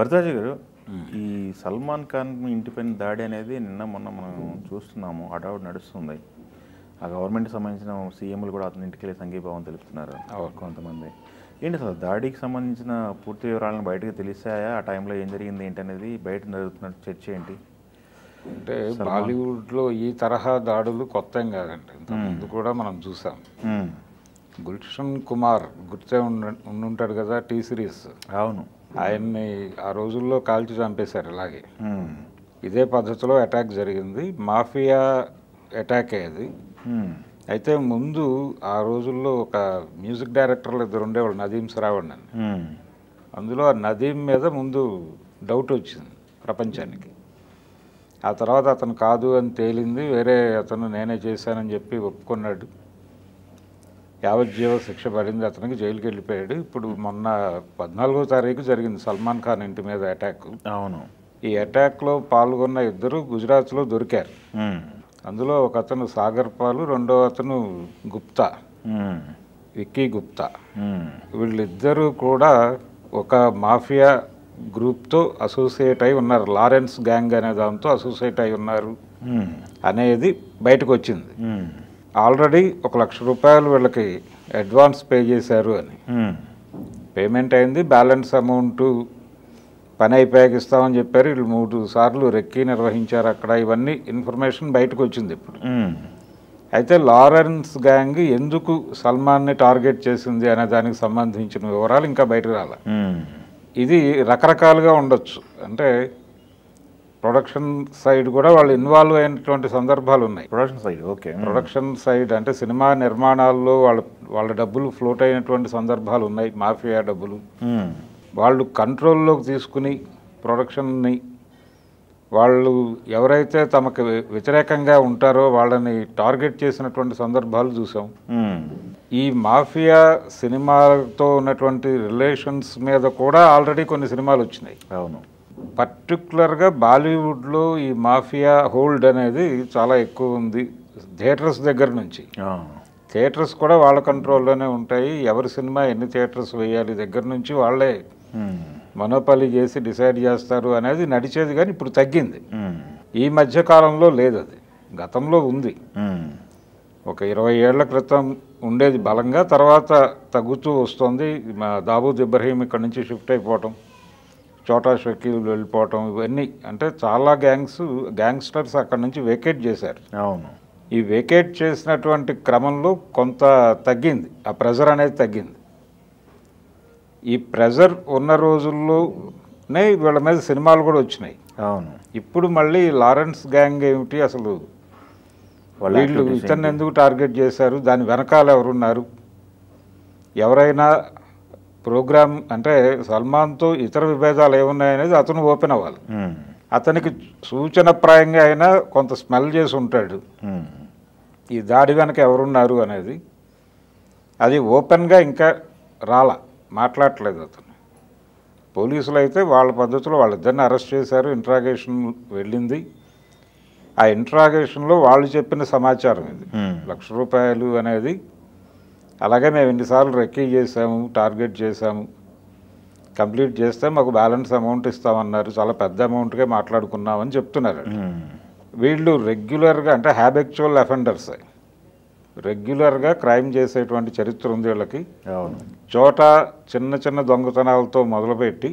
భరద్వాజ గారు, ఈ సల్మాన్ ఖాన్ ఇంటిపైన దాడి అనేది నిన్న మొన్న మనం చూస్తున్నాము, హడావుడి నడుస్తుంది. ఆ గవర్నమెంట్కి సంబంధించిన సీఎంలు కూడా అతని ఇంటికి వెళ్ళి సంఘీభావం తెలుపుతున్నారు కొంతమంది. ఏంటి అసలు దాడికి సంబంధించిన పూర్తి వివరాలను బయటకు తెలిసాయా? ఆ టైంలో ఏం జరిగింది ఏంటి అనేది బయట జరుగుతున్న చర్చ ఏంటి? అంటే బాలీవుడ్లో ఈ తరహా దాడులు కొత్త ఏం కాదండి, ఇంతకుముందు కూడా మనం చూసాం. గుల్షన్ కుమార్ గుర్తే ఉండుంటాడు కదా, టీ సిరీస్. అవును, ఆయన్ని ఆ రోజుల్లో కాల్చి చంపేశారు. ఇలాగే ఇదే పద్ధతిలో అటాక్ జరిగింది, మాఫియా అటాకే అది. అయితే ముందు ఆ రోజుల్లో ఒక మ్యూజిక్ డైరెక్టర్లు ఇద్దరు ఉండేవాళ్ళు, నదీం శ్రావణ్ అని. అందులో ఆ నదీం మీద ముందు డౌట్ వచ్చింది ప్రపంచానికి. ఆ తర్వాత అతను కాదు అని తేలింది, వేరే అతను నేనే చేశానని చెప్పి ఒప్పుకున్నాడు. యావజ్జీవ శిక్ష పడింది, అతనికి జైలుకి వెళ్ళిపోయాడు. ఇప్పుడు మొన్న 14వ తారీఖు జరిగింది సల్మాన్ ఖాన్ ఇంటి మీద అటాక్. అవును. ఈ అటాక్లో పాల్గొన్న ఇద్దరు గుజరాత్లో దొరికారు. అందులో ఒక అతను సాగర్ పాల్, రెండో అతను గుప్తా, విక్కీ గుప్తా. వీళ్ళిద్దరూ కూడా ఒక మాఫియా గ్రూప్తో అసోసియేట్ అయి ఉన్నారు, లారెన్స్ గ్యాంగ్ అనే దాంతో అసోసియేట్ అయి ఉన్నారు అనేది బయటకు వచ్చింది. ఆల్రెడీ ₹1,00,000 వీళ్ళకి అడ్వాన్స్ పే చేశారు అని. పేమెంట్ అయింది, బ్యాలెన్స్ అమౌంట్ పని అయిపోయాక ఇస్తామని చెప్పారు. వీళ్ళు 3 సార్లు రెక్కీ నిర్వహించారు అక్కడ. ఇవన్నీ ఇన్ఫర్మేషన్ బయటకు వచ్చింది ఇప్పుడు. అయితే లారెన్స్ గ్యాంగ్ ఎందుకు సల్మాన్ని టార్గెట్ చేసింది అనే దానికి సంబంధించిన వివరాలు ఇంకా బయటకు రాలే. ఇది రకరకాలుగా ఉండొచ్చు, అంటే ప్రొడక్షన్ సైడ్ కూడా వాళ్ళు ఇన్వాల్వ్ అయినటువంటి సందర్భాలు ఉన్నాయి. Production side, okay. Production side అంటే సినిమా నిర్మాణాల్లో వాళ్ళ డబ్బులు ఫ్లోట్ అయినటువంటి సందర్భాలు ఉన్నాయి, మాఫియా డబ్బులు. వాళ్ళు కంట్రోల్లోకి తీసుకుని ప్రొడక్షన్ని, వాళ్ళు ఎవరైతే తమకు వ్యతిరేకంగా ఉంటారో వాళ్ళని టార్గెట్ చేసినటువంటి సందర్భాలు చూసాం. ఈ మాఫియా సినిమాలతో ఉన్నటువంటి రిలేషన్స్ మీద కూడా ఆల్రెడీ కొన్ని సినిమాలు వచ్చినాయి. అవును. పర్టికులర్గా బాలీవుడ్లో ఈ మాఫియా హోల్డ్ అనేది చాలా ఎక్కువ ఉంది. థియేటర్స్ దగ్గర నుంచి, థియేటర్స్ కూడా వాళ్ళ కంట్రోల్లోనే ఉంటాయి. ఎవరి సినిమా ఎన్ని థియేటర్స్ వేయాలి దగ్గర నుంచి వాళ్ళే మనోపలి చేసి డిసైడ్ చేస్తారు అనేది నడిచేది. కానీ ఇప్పుడు తగ్గింది. ఈ మధ్య కాలంలో లేదు, అది గతంలో ఉంది. ఒక 20 ఏళ్ల క్రితం ఉండేది బలంగా, తర్వాత తగ్గుతూ వస్తుంది. దావూద్ ఇబ్రహీం ఇక్కడ నుంచి షిఫ్ట్ అయిపోవటం, చోటా షకీల్ వెళ్ళిపోవటం, ఇవన్నీ అంటే చాలా గ్యాంగ్స్టర్స్ అక్కడ నుంచి వేకేట్ చేశారు. అవును. ఈ వేకేట్ చేసినటువంటి క్రమంలో కొంత తగ్గింది, ఆ ప్రెజర్ అనేది తగ్గింది. ఈ ప్రెజర్ ఉన్న రోజుల్లోనే వీళ్ళ మీద సినిమాలు కూడా వచ్చినాయి. అవును. ఇప్పుడు మళ్ళీ లారెన్స్ గ్యాంగ్ ఏమిటి, అసలు వీళ్ళు ఇతన్ని ఎందుకు టార్గెట్ చేశారు, దాని వెనకాల ఎవరున్నారు, ఎవరైనా ప్రోగ్రామ్ అంటే సల్మాన్తో ఇతర విభేదాలు ఏమున్నాయనేది అతను ఓపెన్ అవ్వాలి. అతనికి సూచనప్రాయంగా అయినా కొంత స్మెల్ చేసి ఉంటాడు ఈ దాడి వెనక ఎవరున్నారు అనేది. అది ఓపెన్గా ఇంకా మాట్లాడట్లేదు అతను. పోలీసులు అయితే వాళ్ళ పద్ధతిలో వాళ్ళిద్దరిని అరెస్ట్ చేశారు, ఇంట్రాగేషన్ వెళ్ళింది. ఆ ఇంట్రాగేషన్లో వాళ్ళు చెప్పిన సమాచారం ఇది, ₹1,00,000 అనేది. అలాగే మేము ఎన్నిసార్లు రెక్కీ చేసాము, టార్గెట్ చేసాము, కంప్లీట్ చేస్తే మాకు బ్యాలెన్స్ అమౌంట్ ఇస్తామన్నారు, చాలా పెద్ద అమౌంట్గా మాట్లాడుకున్నామని చెప్తున్నారు. వీళ్ళు రెగ్యులర్గా అంటే హ్యాబిచువల్ అఫెండర్స్, రెగ్యులర్గా క్రైమ్ చేసేటువంటి చరిత్ర ఉంది వీళ్ళకి. చోట చిన్న చిన్న దొంగతనాలతో మొదలుపెట్టి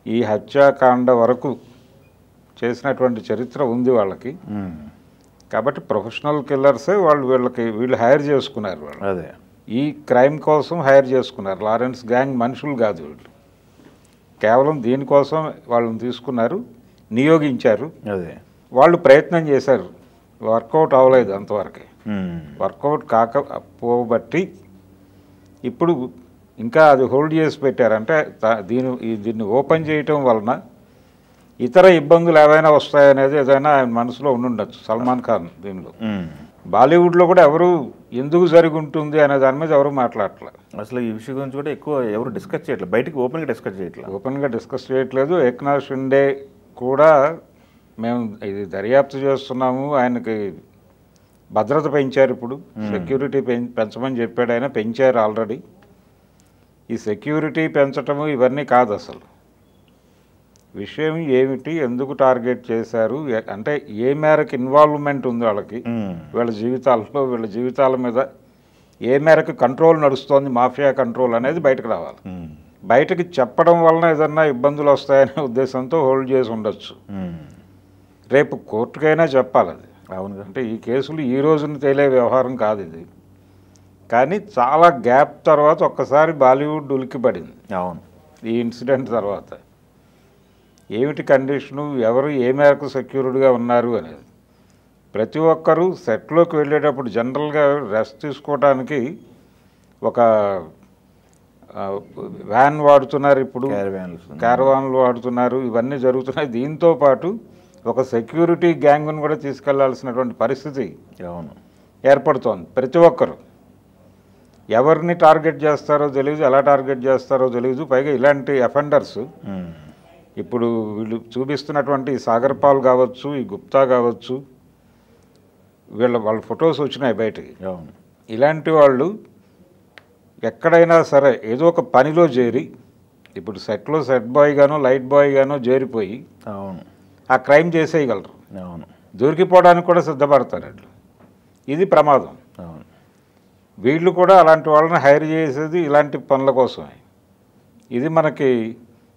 ఈ హత్యాకాండ వరకు చేసినటువంటి చరిత్ర ఉంది వాళ్ళకి. కాబట్టి ప్రొఫెషనల్ కిల్లర్సే వీళ్ళు హైర్ చేసుకున్నారు. వాళ్ళు అదే ఈ క్రైమ్ కోసం హైర్ చేసుకున్నారు. లారెన్స్ గ్యాంగ్ మనుషులు కాదు వీళ్ళు, కేవలం దీనికోసం వాళ్ళని తీసుకున్నారు, నియోగించారు. అదే వాళ్ళు ప్రయత్నం చేశారు, వర్కౌట్ అవ్వలేదు అంతవరకే. వర్కౌట్ కాకపోబట్టి ఇప్పుడు ఇంకా అది హోల్డ్ చేసి పెట్టారు. అంటే దీన్ని ఓపెన్ చేయటం వలన ఇతర ఇబ్బందులు ఏవైనా వస్తాయనేది ఏదైనా ఆయన మనసులో ఉండుండొచ్చు సల్మాన్ ఖాన్. దీనిలో బాలీవుడ్లో కూడా ఎవరు ఎందుకు జరిగి ఉంటుంది అనే దాని మీద ఎవరు మాట్లాడట్లేదు. అసలు ఈ విషయం గురించి కూడా ఎక్కువ ఎవరు డిస్కస్ చేయట్లేదు, బయటికి ఓపెన్గా డిస్కస్ చేయట్లేదు. ఏక్నాథ్ షిండే కూడా మేము ఇది దర్యాప్తు చేస్తున్నాము, ఆయనకి భద్రత పెంచారు, ఇప్పుడు సెక్యూరిటీ పెంచమని చెప్పాడు ఆయన, పెంచారు ఆల్రెడీ. ఈ సెక్యూరిటీ పెంచటము ఇవన్నీ కాదు అసలు. విషయం ఏమిటి, ఎందుకు టార్గెట్ చేశారు, అంటే ఏ మేరకు ఇన్వాల్వ్మెంట్ ఉంది వాళ్ళకి, వీళ్ళ జీవితాల్లో, వీళ్ళ జీవితాల మీద ఏ మేరకు కంట్రోల్ నడుస్తోంది, మాఫియా కంట్రోల్ అనేది బయటకు రావాలి. బయటకు చెప్పడం వలన ఏదన్నా ఇబ్బందులు వస్తాయనే ఉద్దేశంతో హోల్డ్ చేసి ఉండొచ్చు. రేపు కోర్టుకైనా చెప్పాలి అది. అవును. అంటే ఈ కేసులు ఈ రోజున తేలే వ్యవహారం కాదు ఇది. కానీ చాలా గ్యాప్ తర్వాత ఒక్కసారి బాలీవుడ్ ఉలిక్కిపడింది. అవును. ఈ ఇన్సిడెంట్ తర్వాత ఏమిటి కండిషను, ఎవరు ఏ మేరకు సెక్యూర్డ్గా ఉన్నారు అనేది. ప్రతి ఒక్కరూ సెట్లోకి వెళ్ళేటప్పుడు జనరల్గా రెస్ట్ తీసుకోవడానికి ఒక వ్యాన్ వాడుతున్నారు, ఇప్పుడు క్యారవాన్లు వాడుతున్నారు, ఇవన్నీ జరుగుతున్నాయి. దీంతో పాటు ఒక సెక్యూరిటీ గ్యాంగ్ను కూడా తీసుకెళ్లాల్సినటువంటి పరిస్థితి ఏర్పడుతోంది. ప్రతి ఒక్కరు ఎవరిని టార్గెట్ చేస్తారో తెలియదు, ఎలా టార్గెట్ చేస్తారో తెలియదు. పైగా ఇలాంటి అఫెండర్స్ ఇప్పుడు వీళ్ళు చూపిస్తున్నటువంటి సాగర్ పాల్ కావచ్చు, ఈ గుప్తా కావచ్చు, వాళ్ళ ఫొటోస్ వచ్చినాయి బయటికి. ఇలాంటి వాళ్ళు ఎక్కడైనా సరే ఏదో ఒక పనిలో చేరి, ఇప్పుడు సెట్లో సెట్ బాయ్ గానో లైట్ బాయ్ గానో చేరిపోయి ఆ క్రైమ్ చేసేయగలరు. దొరికిపోవడానికి కూడా సిద్ధపడతారు అట్లా. ఇది ప్రమాదం. వీళ్ళు కూడా అలాంటి వాళ్ళని హైర్ చేసేది ఇలాంటి పనుల కోసమే. ఇది మనకి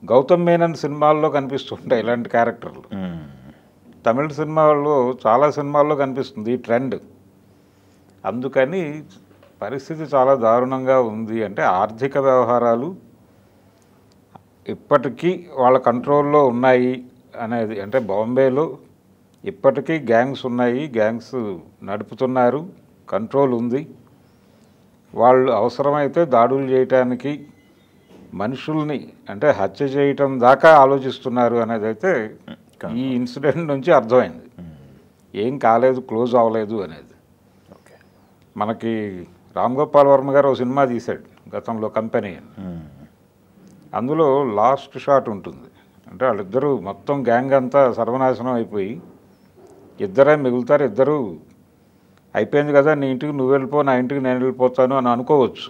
గౌతమ్ మేనన్ సినిమాల్లో కనిపిస్తుంటాయి ఇలాంటి క్యారెక్టర్లు. తమిళ సినిమాల్లో చాలా సినిమాల్లో కనిపిస్తుంది ఈ ట్రెండ్. అందుకని పరిస్థితి చాలా దారుణంగా ఉంది. అంటే ఆర్థిక వ్యవహారాలు ఇప్పటికీ వాళ్ళ కంట్రోల్లో ఉన్నాయి అనేది. అంటే బాంబేలో ఇప్పటికీ గ్యాంగ్స్ ఉన్నాయి, గ్యాంగ్స్ నడుపుతున్నారు, కంట్రోల్ ఉంది. వాళ్ళు అవసరమైతే దాడులు చేయటానికి, మనుషుల్ని అంటే హత్య చేయటం దాకా ఆలోచిస్తున్నారు అనేది అయితే ఈ ఇన్సిడెంట్ నుంచి అర్థమైంది. ఏం కాలేదు, క్లోజ్ అవ్వలేదు అనేది. మనకి రామ్ గోపాల్ వర్మ గారు ఒక సినిమా తీశాడు గతంలో, కంపెనీ అని. అందులో లాస్ట్ షాట్ ఉంటుంది. అంటే వాళ్ళిద్దరూ మొత్తం గ్యాంగ్ అంతా సర్వనాశనం అయిపోయి ఇద్దరే మిగులుతారు. ఇద్దరు అయిపోయింది కదా, నీ ఇంటికి నువ్వు వెళ్ళిపో, నా ఇంటికి నేను వెళ్ళిపోతాను అని అనుకోవచ్చు.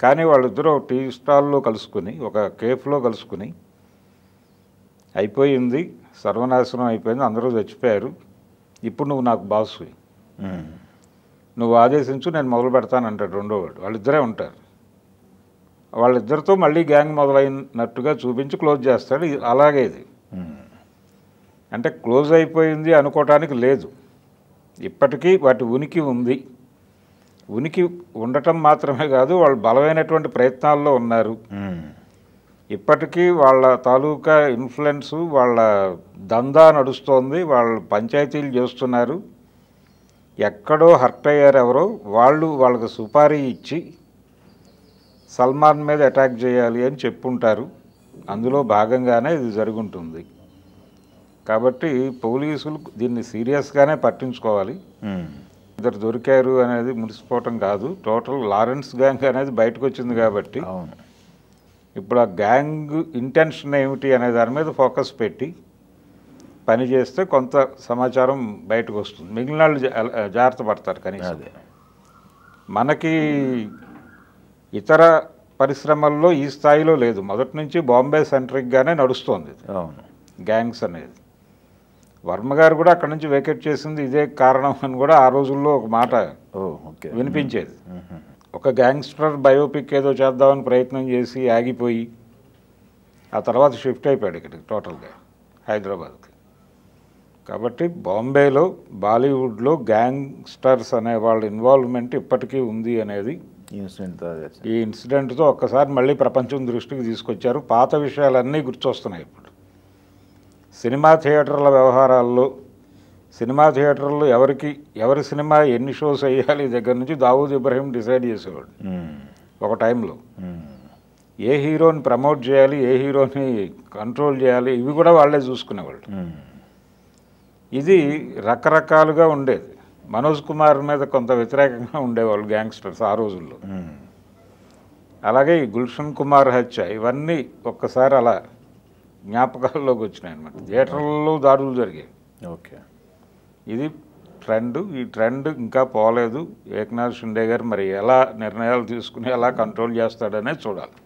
కానీ వాళ్ళిద్దరూ ఒక టీ స్టాల్లో కలుసుకుని, ఒక కేఫ్లో కలుసుకుని, అయిపోయింది, సర్వనాశనం అయిపోయింది, అందరూ చచ్చిపోయారు, ఇప్పుడు నువ్వు నాకు బాసు, నువ్వు ఆదేశించు, నేను మొదలు పెడతానంటాడు రెండో వాడు. వాళ్ళిద్దరే ఉంటారు. వాళ్ళిద్దరితో మళ్ళీ గ్యాంగ్ మొదలైనట్టుగా చూపించి క్లోజ్ చేస్తాడు. అలాగే ఇది అంటే క్లోజ్ అయిపోయింది అనుకోవటానికి లేదు. ఇప్పటికీ వాటి ఉనికి ఉంది. ఉనికి ఉండటం మాత్రమే కాదు, వాళ్ళు బలమైనటువంటి ప్రయత్నాల్లో ఉన్నారు. ఇప్పటికీ వాళ్ళ తాలూకా ఇన్ఫ్లుయెన్సు, వాళ్ళ దందా నడుస్తోంది, వాళ్ళు పంచాయతీలు చేస్తున్నారు. ఎక్కడో హర్ట్ అయ్యారు ఎవరో, వాళ్ళకి సుపారీ ఇచ్చి సల్మాన్ మీద అటాక్ చేయాలి అని చెప్పుంటారు. అందులో భాగంగానే ఇది జరుగుంటుంది. కాబట్టి పోలీసులు దీన్ని సీరియస్గానే పట్టించుకోవాలి. ఇద్దరు దొరికారు అనేది మురిసిపోవటం కాదు. టోటల్ లారెన్స్ గ్యాంగ్ అనేది బయటకు వచ్చింది కాబట్టి ఇప్పుడు ఆ గ్యాంగ్ ఇంటెన్షన్ ఏమిటి అనే దాని మీద ఫోకస్ పెట్టి పని చేస్తే కొంత సమాచారం బయటకు వస్తుంది. మిగిలిన వాళ్ళు జాగ్రత్త పడతారు కనీసం. మనకి ఇతర పరిశ్రమల్లో ఈ స్థాయిలో లేదు. మొదటి నుంచి బాంబే సెంట్రిక్గానే నడుస్తోంది గ్యాంగ్స్ అనేది. వర్మ గారు కూడా అక్కడ నుంచి వేకెట్ చేసింది ఇదే కారణం అని కూడా ఆ రోజుల్లో ఒక మాట వినిపించేది. ఒక గ్యాంగ్స్టర్ బయోపిక్ ఏదో చేద్దామని ప్రయత్నం చేసి ఆగిపోయి ఆ తర్వాత షిఫ్ట్ అయిపోయాడు ఇక్కడికి టోటల్గా హైదరాబాద్కి. కాబట్టి బాంబేలో, బాలీవుడ్లో గ్యాంగ్స్టర్స్ అనే వాళ్ళ ఇన్వాల్వ్మెంట్ ఇప్పటికీ ఉంది అనేది ఈ ఇన్సిడెంట్తో ఒక్కసారి మళ్ళీ ప్రపంచం దృష్టికి తీసుకొచ్చారు. పాత విషయాలన్నీ గుర్తొస్తున్నాయి ఇప్పుడు. సినిమా థియేటర్ల వ్యవహారాల్లో, సినిమా థియేటర్లు ఎవరి సినిమా ఎన్ని షోస్ వేయాలి దగ్గర నుంచి దావూద్ ఇబ్రహీం డిసైడ్ చేసేవాడు ఒక టైంలో. ఏ హీరోని ప్రమోట్ చేయాలి, ఏ హీరోని కంట్రోల్ చేయాలి, ఇవి కూడా వాళ్ళే చూసుకునేవాళ్ళు. ఇది రకరకాలుగా ఉండేది. మనోజ్ కుమార్ మీద కొంత వ్యతిరేకంగా ఉండేవాళ్ళు గ్యాంగ్స్టర్స్ ఆ రోజుల్లో. అలాగే ఈ గుల్షన్ కుమార్ హత్య, ఇవన్నీ ఒక్కసారి అలా జ్ఞాపకాల్లోకి వచ్చినాయి అన్నమాట. థియేటర్లలో దాడులు జరిగాయి. ఇది ట్రెండ్. ఈ ట్రెండ్ ఇంకా పోలేదు. ఏక్నాథ్ షిండే గారు మరి ఎలా నిర్ణయాలు తీసుకుని ఎలా కంట్రోల్ చేస్తాడనే చూడాలి.